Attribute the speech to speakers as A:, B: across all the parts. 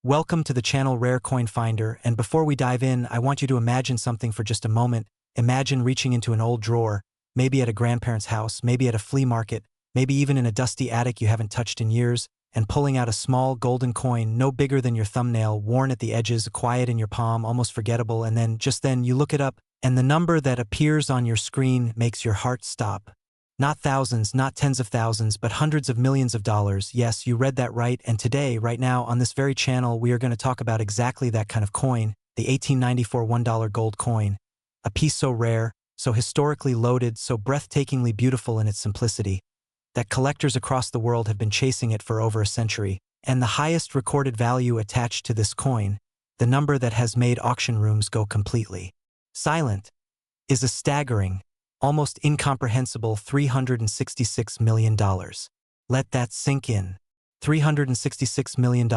A: Welcome to the channel Rare Coin Finder, and before we dive in, I want you to imagine something for just a moment. Imagine reaching into an old drawer, maybe at a grandparent's house, maybe at a flea market, maybe even in a dusty attic you haven't touched in years, and pulling out a small golden coin no bigger than your thumbnail, worn at the edges, quiet in your palm, almost forgettable, and then you look it up, and the number that appears on your screen makes your heart stop. Not thousands, not tens of thousands, but hundreds of millions of dollars. Yes, you read that right, and today, right now, on this very channel, we are going to talk about exactly that kind of coin, the 1894 $1 gold coin. A piece so rare, so historically loaded, so breathtakingly beautiful in its simplicity, that collectors across the world have been chasing it for over a century. And the highest recorded value attached to this coin, the number that has made auction rooms go completely silent, is a staggering, almost incomprehensible $366 million. Let that sink in. $366 million.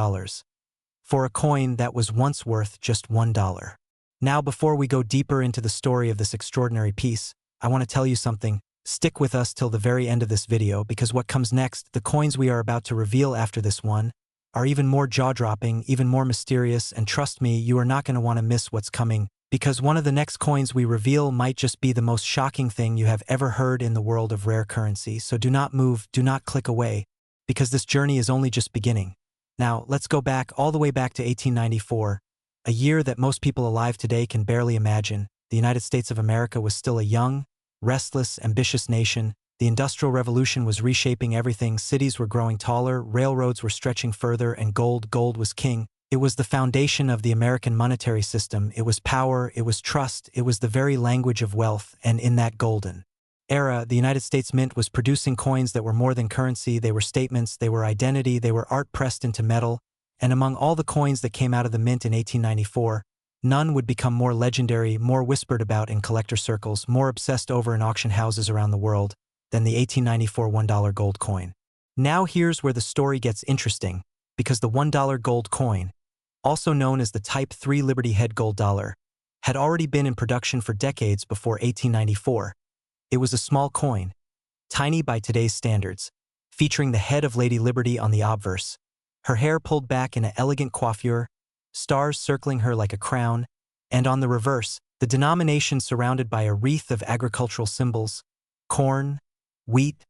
A: For a coin that was once worth just $1. Now, before we go deeper into the story of this extraordinary piece, I want to tell you something. Stick with us till the very end of this video, because what comes next, the coins we are about to reveal after this one, are even more jaw-dropping, even more mysterious, and trust me, you are not going to want to miss what's coming, because one of the next coins we reveal might just be the most shocking thing you have ever heard in the world of rare currency. So do not move, do not click away, because this journey is only just beginning. Now, let's go back, all the way back to 1894, a year that most people alive today can barely imagine. The United States of America was still a young, restless, ambitious nation. The Industrial Revolution was reshaping everything. Cities were growing taller, railroads were stretching further, and gold was king. It was the foundation of the American monetary system. It was power, it was trust, it was the very language of wealth, and in that golden era, the United States Mint was producing coins that were more than currency. They were statements, they were identity, they were art pressed into metal, and among all the coins that came out of the mint in 1894, none would become more legendary, more whispered about in collector circles, more obsessed over in auction houses around the world, than the 1894 $1 gold coin. Now here's where the story gets interesting, because the $1 gold coin, also known as the Type 3 Liberty Head Gold Dollar, had already been in production for decades before 1894. It was a small coin, tiny by today's standards, featuring the head of Lady Liberty on the obverse, her hair pulled back in an elegant coiffure, stars circling her like a crown, and on the reverse, the denomination surrounded by a wreath of agricultural symbols, corn, wheat,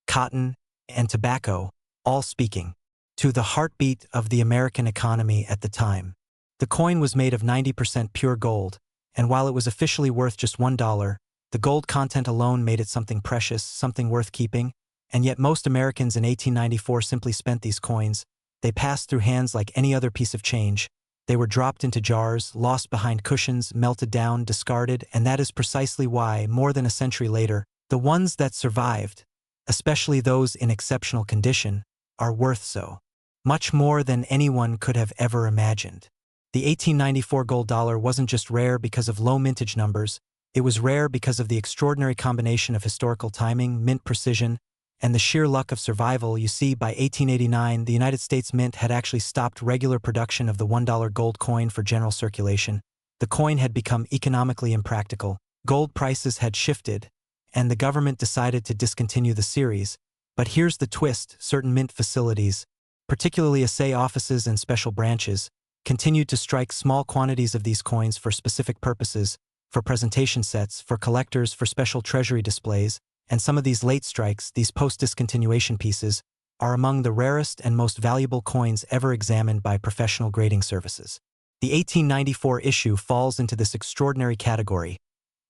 A: cotton, and tobacco, all speaking to the heartbeat of the American economy at the time. The coin was made of 90% pure gold, and while it was officially worth just $1, the gold content alone made it something precious, something worth keeping, and yet most Americans in 1894 simply spent these coins. They passed through hands like any other piece of change. They were dropped into jars, lost behind cushions, melted down, discarded, and that is precisely why, more than a century later, the ones that survived, especially those in exceptional condition, are worth so much more than anyone could have ever imagined. The 1894 gold dollar wasn't just rare because of low mintage numbers, it was rare because of the extraordinary combination of historical timing, mint precision, and the sheer luck of survival. You see, by 1889, the United States Mint had actually stopped regular production of the $1 gold coin for general circulation. The coin had become economically impractical, gold prices had shifted, and the government decided to discontinue the series. But here's the twist: certain mint facilities, particularly assay offices and special branches, continued to strike small quantities of these coins for specific purposes, for presentation sets, for collectors, for special treasury displays, and some of these late strikes, these post-discontinuation pieces, are among the rarest and most valuable coins ever examined by professional grading services. The 1894 issue falls into this extraordinary category,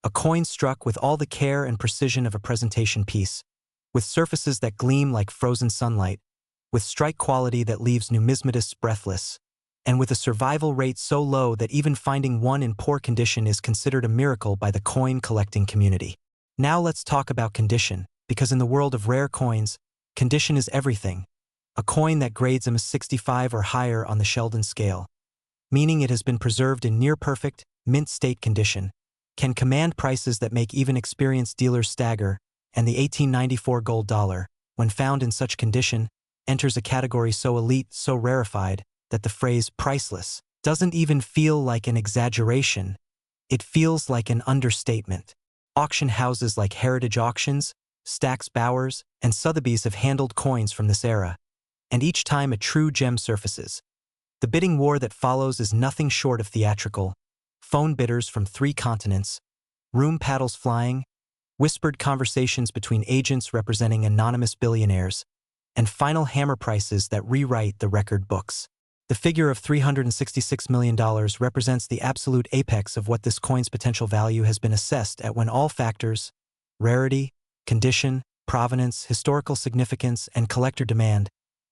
A: a coin struck with all the care and precision of a presentation piece, with surfaces that gleam like frozen sunlight, with strike quality that leaves numismatists breathless, and with a survival rate so low that even finding one in poor condition is considered a miracle by the coin collecting community. Now let's talk about condition, because in the world of rare coins, condition is everything. A coin that grades a 65 or higher on the Sheldon scale, meaning it has been preserved in near-perfect, mint state condition, can command prices that make even experienced dealers stagger, and the 1894 gold dollar, when found in such condition, enters a category so elite, so rarefied, that the phrase priceless doesn't even feel like an exaggeration. It feels like an understatement. Auction houses like Heritage Auctions, Stack's Bowers, and Sotheby's have handled coins from this era, and each time a true gem surfaces, The bidding war that follows is nothing short of theatrical. Phone bidders from 3 continents, room paddles flying, whispered conversations between agents representing anonymous billionaires, and final hammer prices that rewrite the record books. The figure of $366 million represents the absolute apex of what this coin's potential value has been assessed at when all factors, rarity, condition, provenance, historical significance, and collector demand,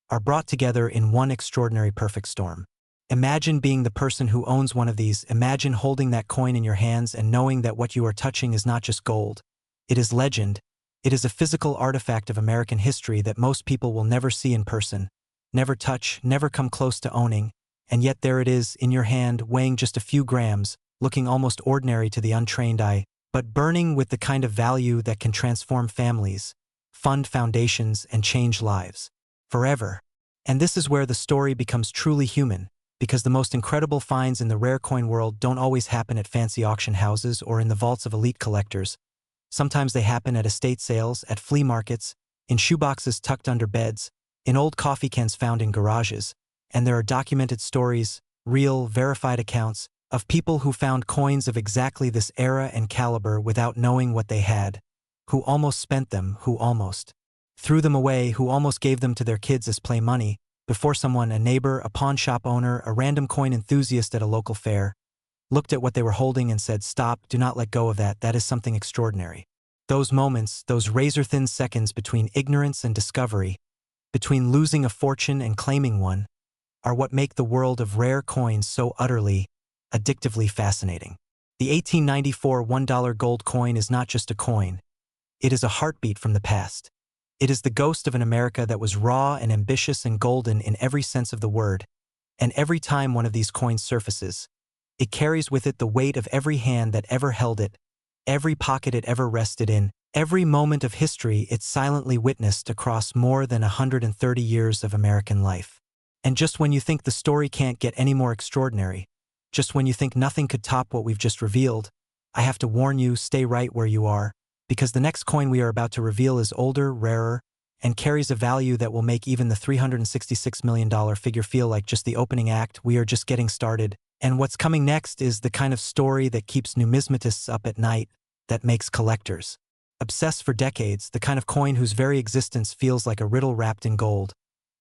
A: are brought together in one extraordinary perfect storm. Imagine being the person who owns one of these. Imagine holding that coin in your hands and knowing that what you are touching is not just gold. It is legend. It is a physical artifact of American history that most people will never see in person, never touch, never come close to owning, and yet there it is in your hand, weighing just a few grams, looking almost ordinary to the untrained eye, but burning with the kind of value that can transform families, fund foundations, and change lives forever. And this is where the story becomes truly human, because the most incredible finds in the rare coin world don't always happen at fancy auction houses or in the vaults of elite collectors. Sometimes they happen at estate sales, at flea markets, in shoeboxes tucked under beds, in old coffee cans found in garages, and there are documented stories, real, verified accounts, of people who found coins of exactly this era and caliber without knowing what they had, who almost spent them, who almost threw them away, who almost gave them to their kids as play money, before someone, a neighbor, a pawn shop owner, a random coin enthusiast at a local fair, looked at what they were holding and said, "Stop, do not let go of that, that is something extraordinary." Those moments, those razor-thin seconds between ignorance and discovery, between losing a fortune and claiming one, are what make the world of rare coins so utterly, addictively fascinating. The 1894 $1 gold coin is not just a coin. It is a heartbeat from the past. It is the ghost of an America that was raw and ambitious and golden in every sense of the word, and every time one of these coins surfaces, it carries with it the weight of every hand that ever held it, every pocket it ever rested in, every moment of history it silently witnessed across more than 130 years of American life. And just when you think the story can't get any more extraordinary, just when you think nothing could top what we've just revealed, I have to warn you, stay right where you are, because the next coin we are about to reveal is older, rarer, and carries a value that will make even the $366 million figure feel like just the opening act. We are just getting started, and what's coming next is the kind of story that keeps numismatists up at night, that makes collectors obsess for decades, the kind of coin whose very existence feels like a riddle wrapped in gold.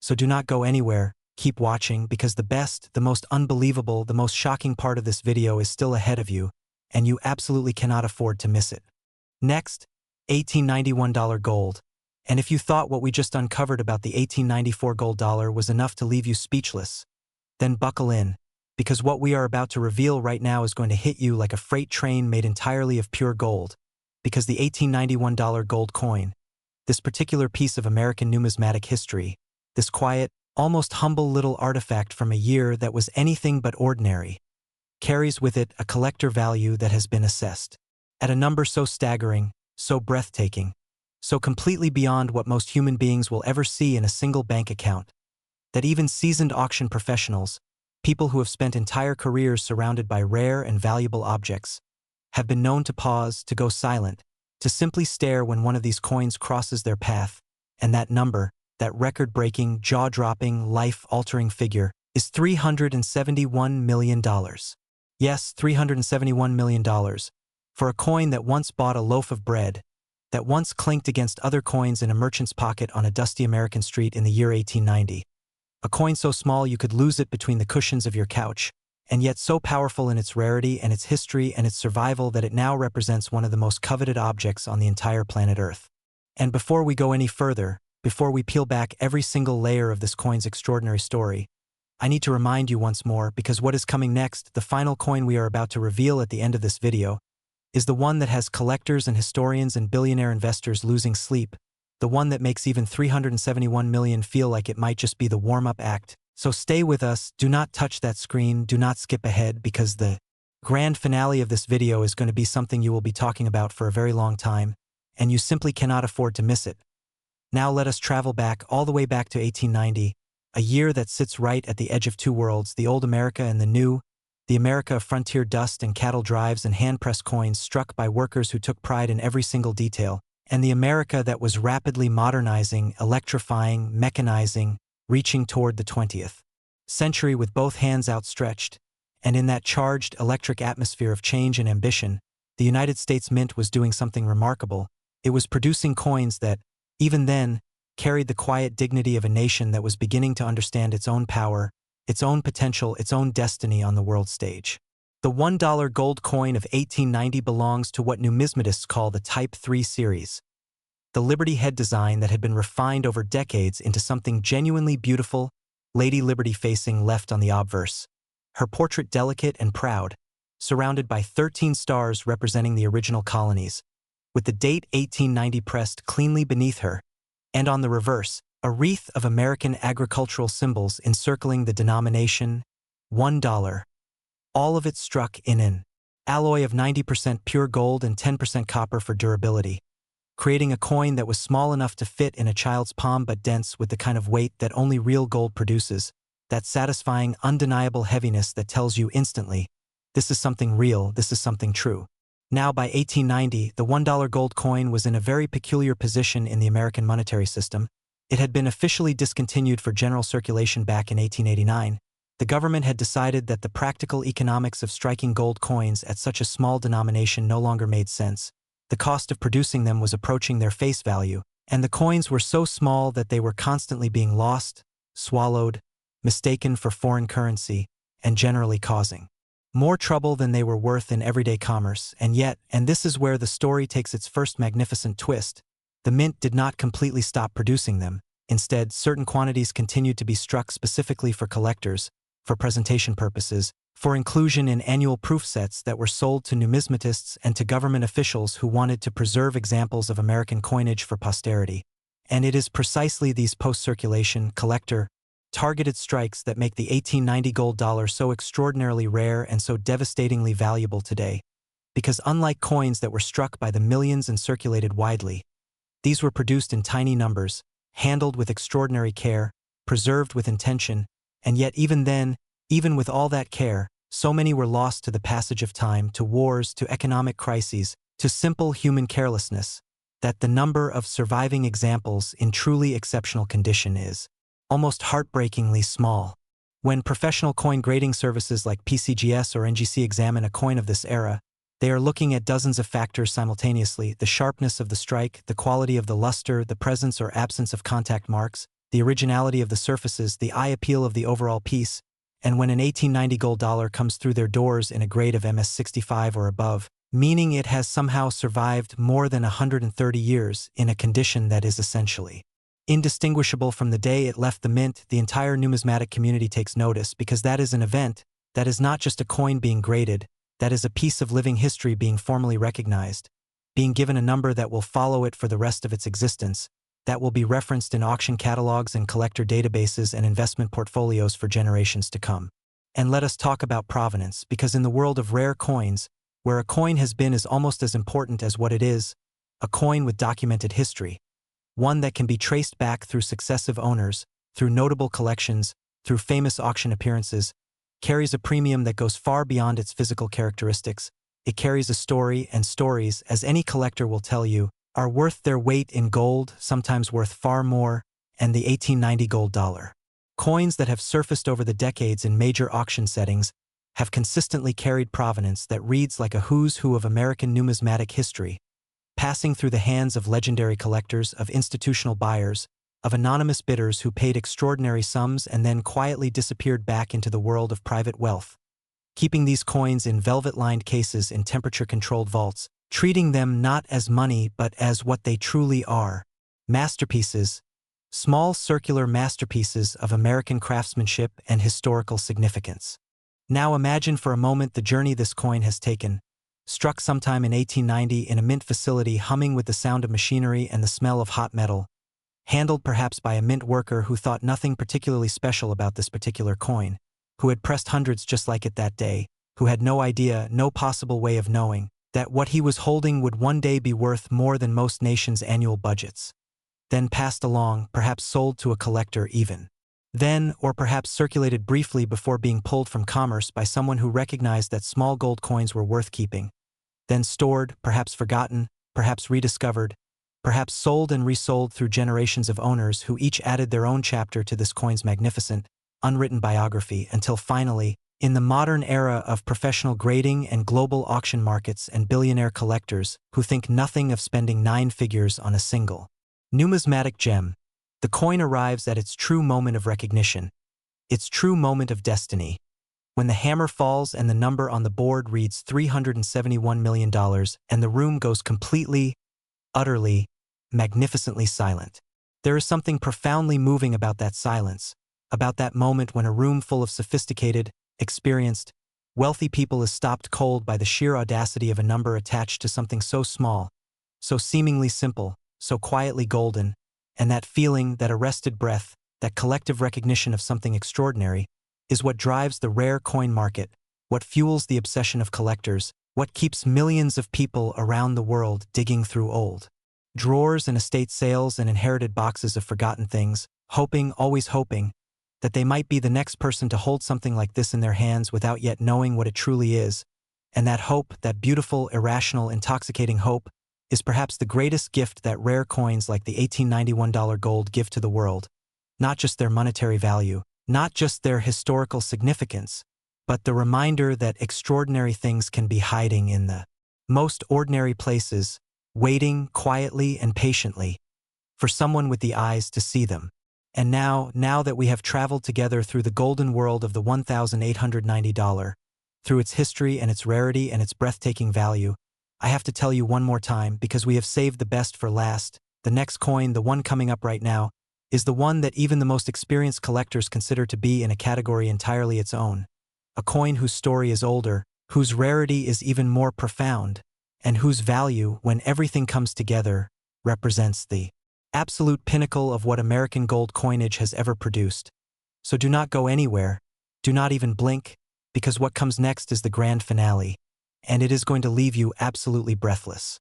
A: So do not go anywhere, keep watching, because the best, the most unbelievable, the most shocking part of this video is still ahead of you, and you absolutely cannot afford to miss it. Next, $1891 gold. And if you thought what we just uncovered about the 1894 gold dollar was enough to leave you speechless, then buckle in, because what we are about to reveal right now is going to hit you like a freight train made entirely of pure gold, because the $1891 gold coin, this particular piece of American numismatic history, this quiet, almost humble little artifact from a year that was anything but ordinary, carries with it a collector value that has been assessed at a number so staggering, so breathtaking, so completely beyond what most human beings will ever see in a single bank account, that even seasoned auction professionals, people who have spent entire careers surrounded by rare and valuable objects, have been known to pause, to go silent, to simply stare when one of these coins crosses their path, and that number, that record-breaking, jaw-dropping, life-altering figure, is $371 million. Yes, $371 million. For a coin that once bought a loaf of bread, that once clinked against other coins in a merchant's pocket on a dusty American street in the year 1890. A coin so small you could lose it between the cushions of your couch, and yet so powerful in its rarity and its history and its survival that it now represents one of the most coveted objects on the entire planet Earth. And before we go any further, before we peel back every single layer of this coin's extraordinary story, I need to remind you once more, because what is coming next, the final coin we are about to reveal at the end of this video, is the one that has collectors and historians and billionaire investors losing sleep, the one that makes even $371 million feel like it might just be the warm-up act. So stay with us, do not touch that screen, do not skip ahead, because the grand finale of this video is going to be something you will be talking about for a very long time, and you simply cannot afford to miss it. Now let us travel back, all the way back to 1890, a year that sits right at the edge of two worlds, the old America and the new, the America of frontier dust and cattle drives and hand-pressed coins struck by workers who took pride in every single detail, and the America that was rapidly modernizing, electrifying, mechanizing, reaching toward the 20th century with both hands outstretched, and in that charged electric atmosphere of change and ambition, the United States Mint was doing something remarkable. It was producing coins that, even then, carried the quiet dignity of a nation that was beginning to understand its own power, its own potential, its own destiny on the world stage. The $1 gold coin of 1890 belongs to what numismatists call the Type 3 series, the Liberty head design that had been refined over decades into something genuinely beautiful, Lady Liberty facing left on the obverse, her portrait delicate and proud, surrounded by 13 stars representing the original colonies, with the date 1890 pressed cleanly beneath her, and on the reverse, a wreath of American agricultural symbols encircling the denomination, $1, all of it struck in an alloy of 90% pure gold and 10% copper for durability, creating a coin that was small enough to fit in a child's palm but dense with the kind of weight that only real gold produces, that satisfying, undeniable heaviness that tells you instantly, this is something real, this is something true. Now, by 1890, the $1 gold coin was in a very peculiar position in the American monetary system. It had been officially discontinued for general circulation back in 1889. The government had decided that the practical economics of striking gold coins at such a small denomination no longer made sense. The cost of producing them was approaching their face value, and the coins were so small that they were constantly being lost, swallowed, mistaken for foreign currency, and generally causing more trouble than they were worth in everyday commerce. And yet, and this is where the story takes its first magnificent twist, the mint did not completely stop producing them. Instead, certain quantities continued to be struck specifically for collectors, for presentation purposes, for inclusion in annual proof sets that were sold to numismatists and to government officials who wanted to preserve examples of American coinage for posterity. And it is precisely these post-circulation, collector, targeted strikes that make the 1890 gold dollar so extraordinarily rare and so devastatingly valuable today. Because unlike coins that were struck by the millions and circulated widely, these were produced in tiny numbers, handled with extraordinary care, preserved with intention, and yet even then, even with all that care, so many were lost to the passage of time, to wars, to economic crises, to simple human carelessness, that the number of surviving examples in truly exceptional condition is almost heartbreakingly small. When professional coin grading services like PCGS or NGC examine a coin of this era, they are looking at dozens of factors simultaneously: the sharpness of the strike, the quality of the luster, the presence or absence of contact marks, the originality of the surfaces, the eye appeal of the overall piece. And when an 1890 gold dollar comes through their doors in a grade of MS65 or above, meaning it has somehow survived more than 130 years in a condition that is essentially indistinguishable from the day it left the mint, the entire numismatic community takes notice, because that is an event, that is not just a coin being graded, that is a piece of living history being formally recognized, being given a number that will follow it for the rest of its existence, that will be referenced in auction catalogs and collector databases and investment portfolios for generations to come. And let us talk about provenance, because in the world of rare coins, where a coin has been is almost as important as what it is, a coin with documented history, one that can be traced back through successive owners, through notable collections, through famous auction appearances, carries a premium that goes far beyond its physical characteristics. It carries a story, and stories, as any collector will tell you, are worth their weight in gold, sometimes worth far more, and the 1890 gold dollar. Coins that have surfaced over the decades in major auction settings have consistently carried provenance that reads like a who's who of American numismatic history, passing through the hands of legendary collectors, of institutional buyers, of anonymous bidders who paid extraordinary sums and then quietly disappeared back into the world of private wealth, keeping these coins in velvet-lined cases in temperature-controlled vaults, treating them not as money but as what they truly are: masterpieces, small circular masterpieces of American craftsmanship and historical significance. Now imagine for a moment the journey this coin has taken, struck sometime in 1890 in a mint facility humming with the sound of machinery and the smell of hot metal, handled perhaps by a mint worker who thought nothing particularly special about this particular coin, who had pressed hundreds just like it that day, who had no idea, no possible way of knowing, that what he was holding would one day be worth more than most nations' annual budgets. Then passed along, perhaps sold to a collector even. Then, or perhaps circulated briefly before being pulled from commerce by someone who recognized that small gold coins were worth keeping. Then stored, perhaps forgotten, perhaps rediscovered, perhaps sold and resold through generations of owners who each added their own chapter to this coin's magnificent, unwritten biography until finally, in the modern era of professional grading and global auction markets and billionaire collectors who think nothing of spending 9 figures on a single numismatic gem, the coin arrives at its true moment of recognition, its true moment of destiny, when the hammer falls and the number on the board reads $371 million and the room goes completely, utterly, magnificently silent. There is something profoundly moving about that silence, about that moment when a room full of sophisticated, experienced, wealthy people is stopped cold by the sheer audacity of a number attached to something so small, so seemingly simple, so quietly golden, and that feeling, that arrested breath, that collective recognition of something extraordinary, is what drives the rare coin market, what fuels the obsession of collectors, what keeps millions of people around the world digging through old drawers and estate sales and inherited boxes of forgotten things, hoping, always hoping, that they might be the next person to hold something like this in their hands without yet knowing what it truly is. And that hope, that beautiful, irrational, intoxicating hope, is perhaps the greatest gift that rare coins like the $1891 gold give to the world. Not just their monetary value, not just their historical significance, but the reminder that extraordinary things can be hiding in the most ordinary places, waiting quietly and patiently for someone with the eyes to see them. And now that we have traveled together through the golden world of the $1,890, through its history and its rarity and its breathtaking value, I have to tell you one more time, because we have saved the best for last. The next coin, the one coming up right now, is the one that even the most experienced collectors consider to be in a category entirely its own. A coin whose story is older, whose rarity is even more profound, and whose value, when everything comes together, represents the absolute pinnacle of what American gold coinage has ever produced. So do not go anywhere, do not even blink, because what comes next is the grand finale, and it is going to leave you absolutely breathless.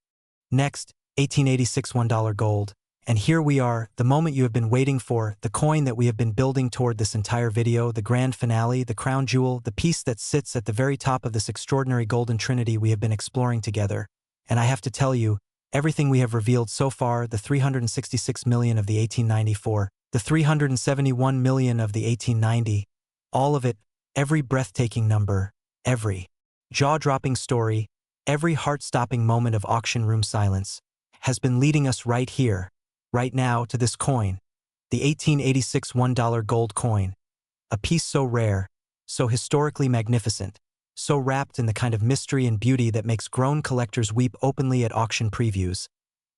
A: Next, 1886 $1 gold, and here we are, the moment you have been waiting for, the coin that we have been building toward this entire video, the grand finale, the crown jewel, the piece that sits at the very top of this extraordinary golden trinity we have been exploring together. And I have to tell you, everything we have revealed so far, the 366 million of the 1894, the 371 million of the 1890, all of it, every breathtaking number, every jaw-dropping story, every heart-stopping moment of auction room silence, has been leading us right here, right now, to this coin, the 1886 $1 gold coin, a piece so rare, so historically magnificent, so wrapped in the kind of mystery and beauty that makes grown collectors weep openly at auction previews,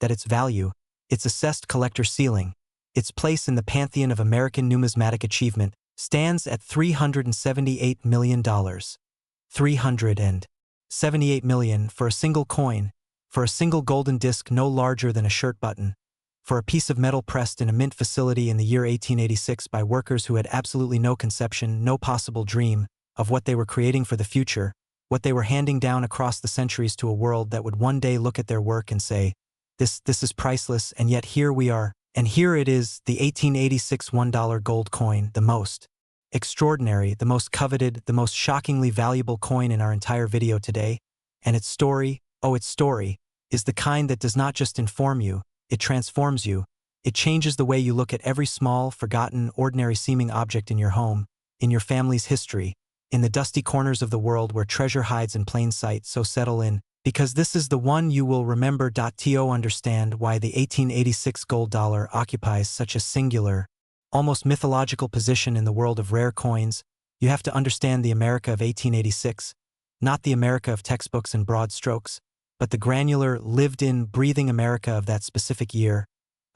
A: that its value, its assessed collector ceiling, its place in the pantheon of American numismatic achievement, stands at $378 million. $378 million for a single coin, for a single golden disc no larger than a shirt button, for a piece of metal pressed in a mint facility in the year 1886 by workers who had absolutely no conception, no possible dream, of what they were creating for the future, what they were handing down across the centuries to a world that would one day look at their work and say, this is priceless, and yet here we are, and here it is, the 1886 $1 gold coin, the most extraordinary, the most coveted, the most shockingly valuable coin in our entire video today, and its story, its story, is the kind that does not just inform you, it transforms you, it changes the way you look at every small, forgotten, ordinary-seeming object in your home, in your family's history, in the dusty corners of the world where treasure hides in plain sight. So settle in, because this is the one you will remember. To understand why the 1886 gold dollar occupies such a singular, almost mythological position in the world of rare coins, you have to understand the America of 1886, not the America of textbooks and broad strokes, but the granular, lived-in, breathing America of that specific year,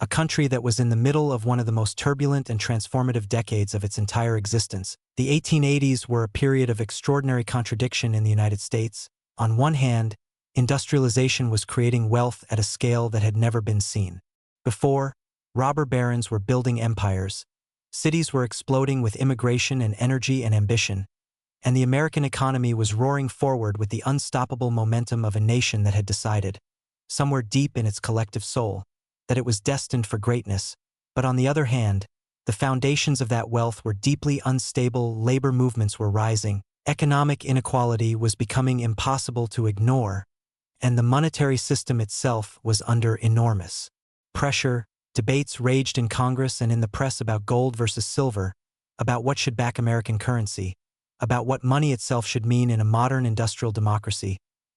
A: a country that was in the middle of one of the most turbulent and transformative decades of its entire existence. The 1880s were a period of extraordinary contradiction in the United States. On one hand, industrialization was creating wealth at a scale that had never been seen before. Robber barons were building empires. Cities were exploding with immigration and energy and ambition. And the American economy was roaring forward with the unstoppable momentum of a nation that had decided, somewhere deep in its collective soul, that it was destined for greatness. But on the other hand, the foundations of that wealth were deeply unstable, labor movements were rising, economic inequality was becoming impossible to ignore, and the monetary system itself was under enormous pressure. Debates raged in Congress and in the press about gold versus silver, about what should back American currency, about what money itself should mean in a modern industrial democracy.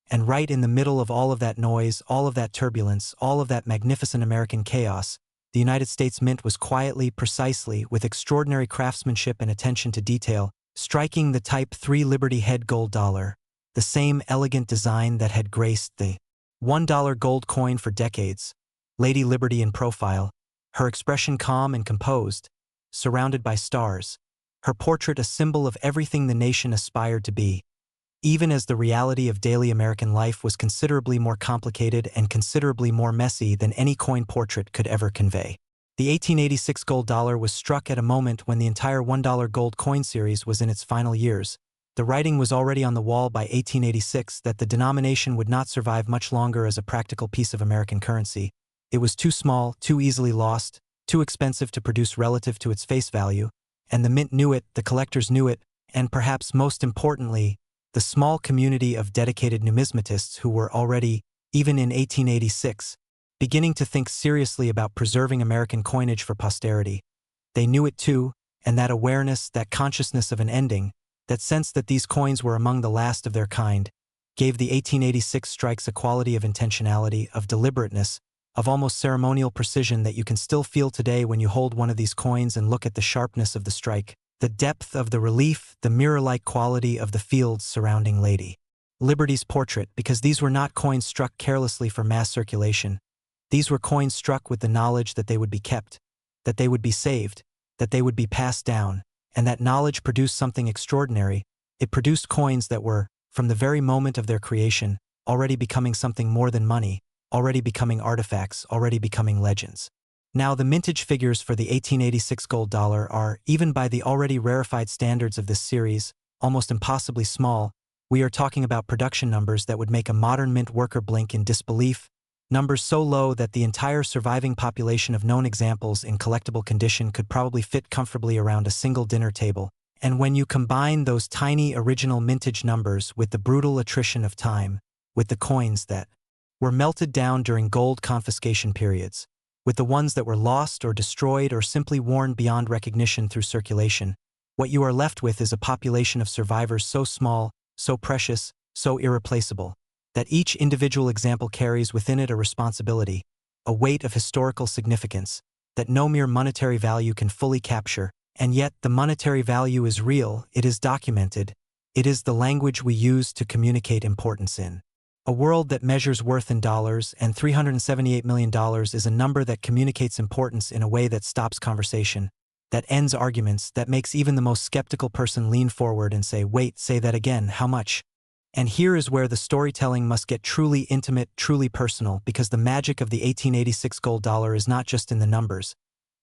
A: And right in the middle of all of that noise, all of that turbulence, all of that magnificent American chaos, the United States Mint was quietly, precisely, with extraordinary craftsmanship and attention to detail, striking the Type 3 Liberty Head gold dollar, the same elegant design that had graced the $1 gold coin for decades. Lady Liberty in profile, her expression calm and composed, surrounded by stars, her portrait a symbol of everything the nation aspired to be, even as the reality of daily American life was considerably more complicated and considerably more messy than any coin portrait could ever convey. The 1886 gold dollar was struck at a moment when the entire $1 gold coin series was in its final years. The writing was already on the wall by 1886 that the denomination would not survive much longer as a practical piece of American currency. It was too small, too easily lost, too expensive to produce relative to its face value, and the mint knew it, the collectors knew it, and perhaps most importantly, the small community of dedicated numismatists who were already, even in 1886, beginning to think seriously about preserving American coinage for posterity. They knew it too, and that awareness, that consciousness of an ending, that sense that these coins were among the last of their kind, gave the 1886 strikes a quality of intentionality, of deliberateness, of almost ceremonial precision that you can still feel today when you hold one of these coins and look at the sharpness of the strike, the depth of the relief, the mirror-like quality of the fields surrounding Lady Liberty's portrait, because these were not coins struck carelessly for mass circulation. These were coins struck with the knowledge that they would be kept, that they would be saved, that they would be passed down, and that knowledge produced something extraordinary. It produced coins that were, from the very moment of their creation, already becoming something more than money, already becoming artifacts, already becoming legends. Now the mintage figures for the 1886 gold dollar are, even by the already rarefied standards of this series, almost impossibly small. We are talking about production numbers that would make a modern mint worker blink in disbelief, numbers so low that the entire surviving population of known examples in collectible condition could probably fit comfortably around a single dinner table. And when you combine those tiny original mintage numbers with the brutal attrition of time, with the coins that were melted down during gold confiscation periods, with the ones that were lost or destroyed or simply worn beyond recognition through circulation, what you are left with is a population of survivors so small, so precious, so irreplaceable, that each individual example carries within it a responsibility, a weight of historical significance, that no mere monetary value can fully capture, and yet the monetary value is real, it is documented, it is the language we use to communicate importance in a world that measures worth in dollars, and $378 million is a number that communicates importance in a way that stops conversation, that ends arguments, that makes even the most skeptical person lean forward and say, "Wait, say that again, how much?" And here is where the storytelling must get truly intimate, truly personal, because the magic of the 1886 gold dollar is not just in the numbers.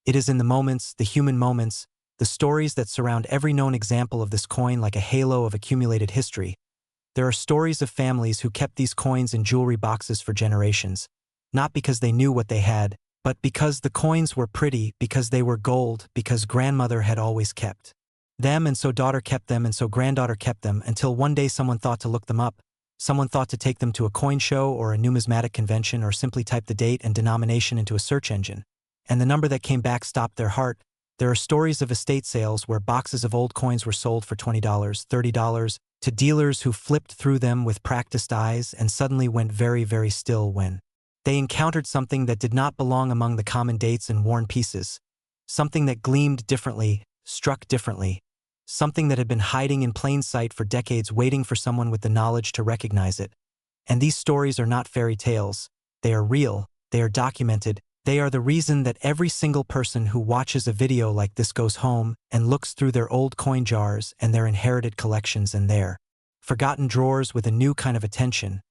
A: It is in the moments, the human moments, the stories that surround every known example of this coin like a halo of accumulated history. There are stories of families who kept these coins in jewelry boxes for generations, not because they knew what they had, but because the coins were pretty, because they were gold, because grandmother had always kept them, and so daughter kept them, and so granddaughter kept them, until one day someone thought to look them up, someone thought to take them to a coin show or a numismatic convention or simply type the date and denomination into a search engine, and the number that came back stopped their heart. There are stories of estate sales where boxes of old coins were sold for $20, $30, to dealers who flipped through them with practiced eyes and suddenly went very, very still when they encountered something that did not belong among the common dates and worn pieces, something that gleamed differently, struck differently, something that had been hiding in plain sight for decades waiting for someone with the knowledge to recognize it. And these stories are not fairy tales, they are real, they are documented, they are the reason that every single person who watches a video like this goes home and looks through their old coin jars and their inherited collections and their forgotten drawers with a new kind of attention,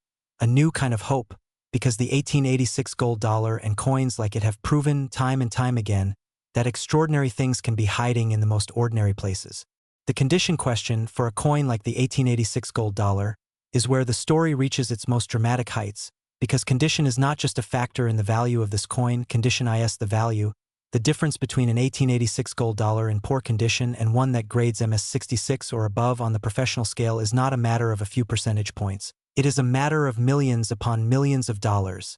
A: a new kind of hope, because the 1886 gold dollar and coins like it have proven time and time again that extraordinary things can be hiding in the most ordinary places. The condition question for a coin like the 1886 gold dollar is where the story reaches its most dramatic heights, because condition is not just a factor in the value of this coin, condition is the value. The difference between an 1886 gold dollar in poor condition and one that grades MS66 or above on the professional scale is not a matter of a few percentage points. It is a matter of millions upon millions of dollars.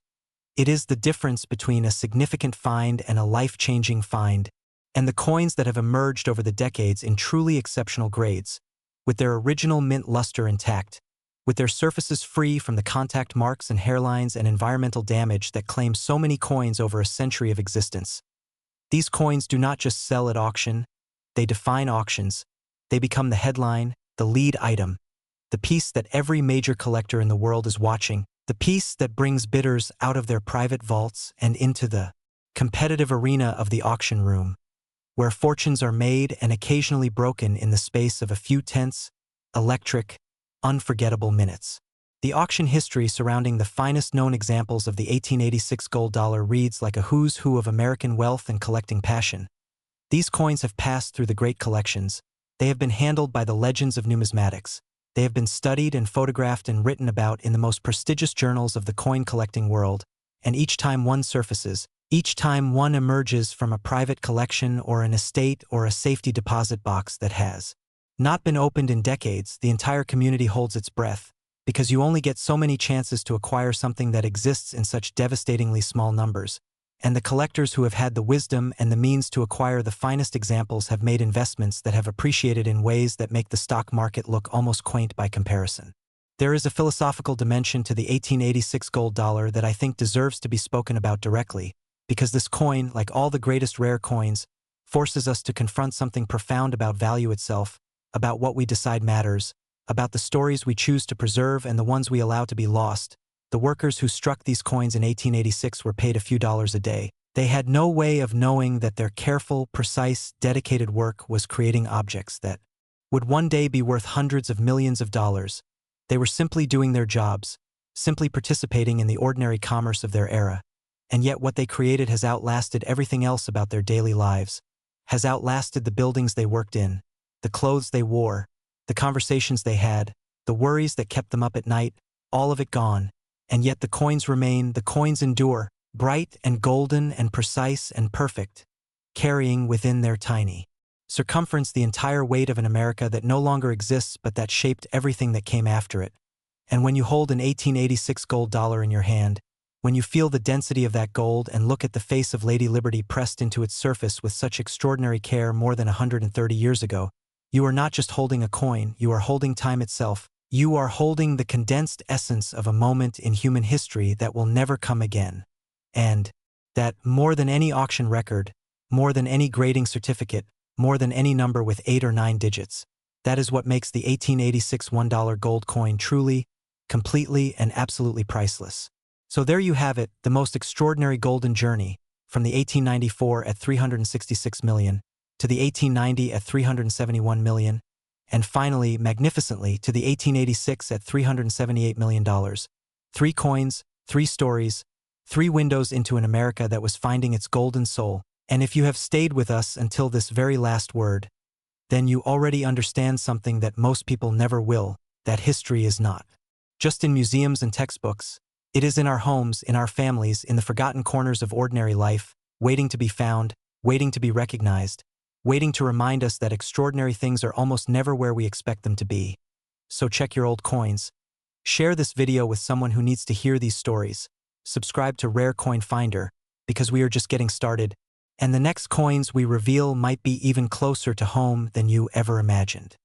A: It is the difference between a significant find and a life-changing find. And the coins that have emerged over the decades in truly exceptional grades, with their original mint luster intact, with their surfaces free from the contact marks and hairlines and environmental damage that claim so many coins over a century of existence. These coins do not just sell at auction, they define auctions. They become the headline, the lead item, the piece that every major collector in the world is watching, the piece that brings bidders out of their private vaults and into the competitive arena of the auction room, where fortunes are made and occasionally broken in the space of a few tense, electric, unforgettable minutes. The auction history surrounding the finest known examples of the 1886 gold dollar reads like a who's who of American wealth and collecting passion. These coins have passed through the great collections. They have been handled by the legends of numismatics. They have been studied and photographed and written about in the most prestigious journals of the coin collecting world, and each time one surfaces, each time one emerges from a private collection or an estate or a safety deposit box that has not been opened in decades, the entire community holds its breath, because you only get so many chances to acquire something that exists in such devastatingly small numbers. And the collectors who have had the wisdom and the means to acquire the finest examples have made investments that have appreciated in ways that make the stock market look almost quaint by comparison. There is a philosophical dimension to the 1886 gold dollar that I think deserves to be spoken about directly, because this coin, like all the greatest rare coins, forces us to confront something profound about value itself, about what we decide matters, about the stories we choose to preserve and the ones we allow to be lost. The workers who struck these coins in 1886 were paid a few dollars a day. They had no way of knowing that their careful, precise, dedicated work was creating objects that would one day be worth hundreds of millions of dollars. They were simply doing their jobs, simply participating in the ordinary commerce of their era. And yet what they created has outlasted everything else about their daily lives, has outlasted the buildings they worked in, the clothes they wore, the conversations they had, the worries that kept them up at night, all of it gone. And yet the coins remain, the coins endure, bright and golden and precise and perfect, carrying within their tiny circumference the entire weight of an America that no longer exists but that shaped everything that came after it. And when you hold an 1886 gold dollar in your hand, when you feel the density of that gold and look at the face of Lady Liberty pressed into its surface with such extraordinary care more than 130 years ago, you are not just holding a coin, you are holding time itself. You are holding the condensed essence of a moment in human history that will never come again. And that, more than any auction record, more than any grading certificate, more than any number with 8 or 9 digits, that is what makes the 1886 $1 gold coin truly, completely, and absolutely priceless. So there you have it, the most extraordinary golden journey, from the 1894 at 366 million, to the 1890 at 371 million, and finally, magnificently, to the 1886 at $378 million. 3 coins, 3 stories, 3 windows into an America that was finding its golden soul. And if you have stayed with us until this very last word, then you already understand something that most people never will, that history is not just in museums and textbooks. It is in our homes, in our families, in the forgotten corners of ordinary life, waiting to be found, waiting to be recognized, waiting to remind us that extraordinary things are almost never where we expect them to be. So check your old coins. Share this video with someone who needs to hear these stories. Subscribe to Rare Coin Finder, because we are just getting started, and the next coins we reveal might be even closer to home than you ever imagined.